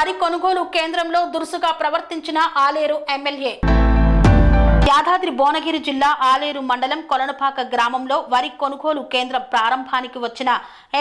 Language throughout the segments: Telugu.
వరి కొనుగోలు కేంద్రంలో దురుసుగా ప్రవర్తించిన ఆలేరు ఎమ్మెల్యే. యాదాద్రి భువనగిరి జిల్లా ఆలేరు మండలం కొలనుపాక గ్రామంలో వరి కొనుగోలు కేంద్రం ప్రారంభానికి వచ్చిన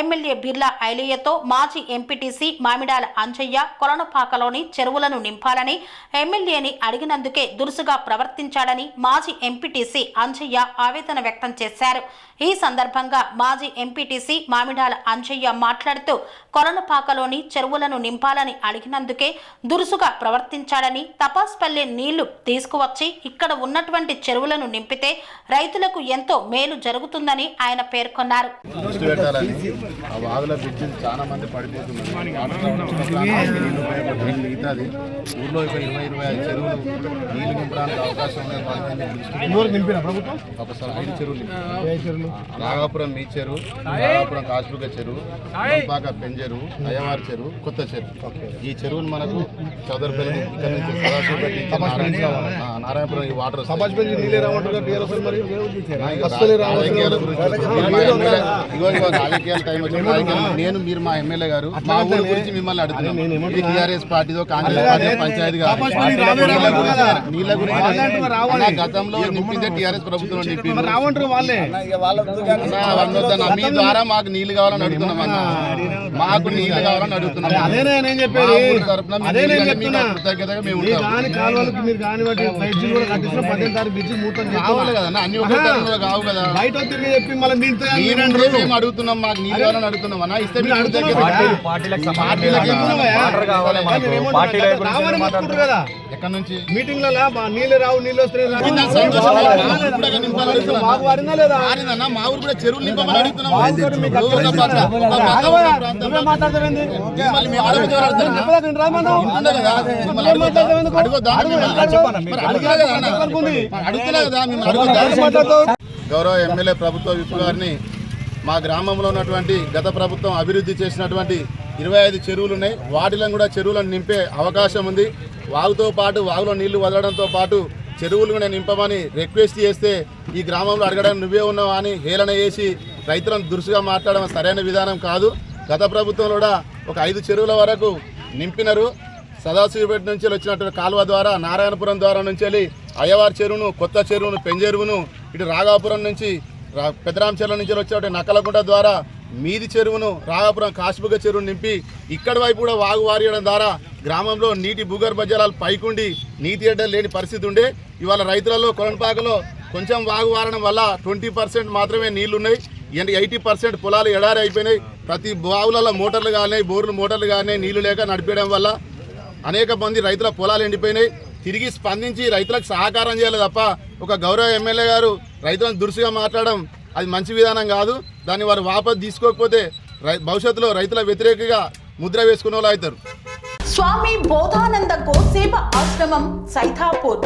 ఎమ్మెల్యే బిర్లా ఐలయ్యతో మాజీ ఎంపీటీసీ మామిడాల అంజయ్య కొలనుపాకలోని చెరువులను నింపాలని ఎమ్మెల్యేని అడిగినందుకే దురుసుగా ప్రవర్తించాడని మాజీ ఎంపీటీసీ అంజయ్య ఆవేదన వ్యక్తం చేశారు. ఈ సందర్భంగా మాజీ ఎంపీటీసీ మామిడాల అంజయ్య మాట్లాడుతూ కొలనుపాకలోని చెరువులను నింపాలని అడిగినందుకే దురుసుగా ప్రవర్తించాడని, తపాస్పల్లి నీళ్లు తీసుకువచ్చి ఇక్కడ ఉన్నటువంటి చెరువులను నింపితే రైతులకు ఎంతో మేలు జరుగుతుందని ఆయన పేర్కొన్నారు. నాగాపురం మీ చెరువు, నాగాపురం కాశ్మీర్ చెరువు, కొలనుపాక పెంజెరు, అయ్యవారి చెరువు, కొత్త చెరువు. ఈ చెరువును మనకు చౌదరిపల్లి ఇక్కడ నుంచి నారాయణపురం ఈ వాటర్ రాజకీయాల టైం నేను మీరు మా ఎమ్మెల్యే గారు మా ఊరి గురించి మిమ్మల్ని అడుగుతున్నాను. టీఆర్ఎస్ పార్టీతో కాంగ్రెస్ పార్టీ పంచాయతీ నీళ్ళ గురించి గతంలో నింపిందే టీఆర్ఎస్ ప్రభుత్వం నింపింది. మీ ద్వారా మాకు నీళ్లు కావాలని అడుగుతున్నాం. మాకు నీళ్లు కావాలని అడుగుతున్నాం. కృతజ్ఞతగా మేము కావాలి కదా, అన్ని ఒకే తరంలో కావు కదా. మేము అడుగుతున్నాం, మాకు నీళ్ళు కావాలని అడుగుతున్నాం అన్న. ఇస్తే ఎక్కడ నుంచి మీటింగ్ నీళ్ళు రావు, నీళ్ళు వస్తాయి. మా ఊరు కూడా చెరువులు నింపమని అడుగుతున్నాం. గౌరవ ఎమ్మెల్యే ప్రభుత్వ విప్ గారిని మా గ్రామంలో ఉన్నటువంటి గత ప్రభుత్వం అభివృద్ధి చేసినటువంటి 25 చెరువులు ఉన్నాయి. వాటిలో కూడా చెరువులను నింపే అవకాశం ఉంది. వాగుతో పాటు వాగులో నీళ్లు వదలడంతో పాటు చెరువులు కూడా నింపమని రిక్వెస్ట్ చేస్తే ఈ గ్రామంలో అడగడానికి నువ్వే ఉన్నావా అని హేళన చేసి రైతులను దురుసుగా మాట్లాడడం సరైన విధానం కాదు. గత ప్రభుత్వంలో కూడా ఒక 5 చెరువుల వరకు నింపినారు. సదాశివపేట నుంచి వచ్చినటువంటి కాలువ ద్వారా నారాయణపురం ద్వారా నుంచి వెళ్ళి అయ్యవారి చెరువును, కొత్త చెరువును, పెంజెరువును, ఇటు రాఘాపురం నుంచి పెద్దరామచెర్ల నుంచి వచ్చే నక్కలగుంట ద్వారా మీది చెరువును, రాఘాపురం కాశీబుగ్గ చెరువును నింపి ఇక్కడి వైపు కూడా వాగు వారియడం ద్వారా గ్రామంలో నీటి భూగర్భ జలాలు పైకుండి నీటి ఎడ్డలు లేని పరిస్థితి ఉండే. ఇవాళ రైతులలో కొలనుపాకలో కొంచెం వాగు వారడం వల్ల 20% మాత్రమే నీళ్లు ఉన్నాయి. 80% పొలాలు ఎడారి అయిపోయినాయి. ప్రతి బావులలో మోటార్లు కాలినాయి, బోర్లు మోటార్లు కాలినాయి. నీళ్లు లేక నడిపేయడం వల్ల అనేక మంది రైతుల పొలాలు ఎండిపోయినాయి. తిరిగి స్పందించి రైతులకు సహకారం చేయాలి తప్ప ఒక గౌరవ ఎమ్మెల్యే గారు రైతులను దురుసుగా మాట్లాడడం అది మంచి విధానం కాదు. దాన్ని వారు వాపసు తీసుకోకపోతే భవిష్యత్తులో రైతుల వ్యతిరేకంగా ముద్ర వేసుకునే వాళ్ళు అవుతారు. స్వామి బోధానంద గోసేవ ఆశ్రమం సైథాపూర్.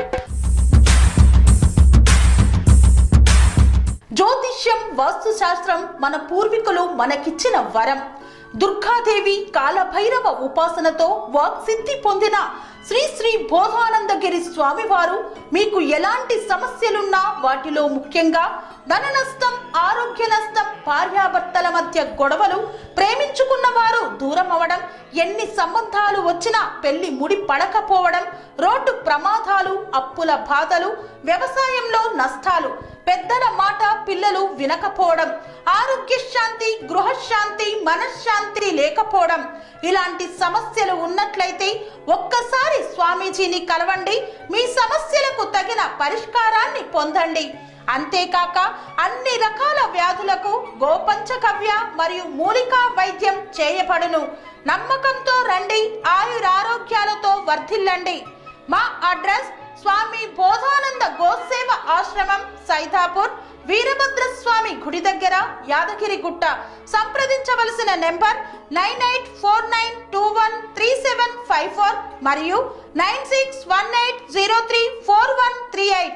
జ్యోతిష్యం, వాస్తుశాస్త్రం మన పూర్వీకులు మనకిచ్చిన వరం. దుర్గాదేవి, కాలభైరవ ఉపాసనతో వాక్సిద్ధి పొందిన శ్రీ శ్రీ బోధానందగిరి స్వామివారు మీకు ఎలాంటి సమస్యలున్నా, వాటిలో ముఖ్యంగా ధన నష్టం, ఆరోగ్య నష్టం, భార్యాభర్తల మధ్య గొడవలు, ప్రేమించుకున్న వారు దూరం అవడం, ఎన్ని సంబంధాలు వచ్చినా పెళ్లి ముడి పడకపోవడం, రోడ్డు ప్రమాదాలు, అప్పుల బాధలు, వ్యవసాయంలో నష్టాలు, పెద్దల మాట పిల్లలు వినకపోవడం, ఆరోగ్య శాంతి, గృహశాంతి, మనశ్శాంతి లేకపోవడం, ఇలాంటి సమస్యలు ఉన్నట్లయితే ఒక్కసారి స్వామీజీని కలవండి. మీ సమస్యలకు తగిన పరిష్కారాన్ని పొందండి. అంతేకాక అన్ని రకాల వ్యాధులకు గోపంచకవ్య మరియు మూలికా వైద్యం చేయబడును. నమ్మకంతో రండి, ఆయురారోగ్యాలతో వర్ధిల్లండి. మా అడ్రస్ స్వామి బోధానంద గోసేవ ఆశ్రమం, సైథాపూర్, వీరభద్రస్వామి గుడి దగ్గర, యాదగిరిగుట్ట. సంప్రదించవలసిన నెంబర్ 9849213754 మరియు 9618034138.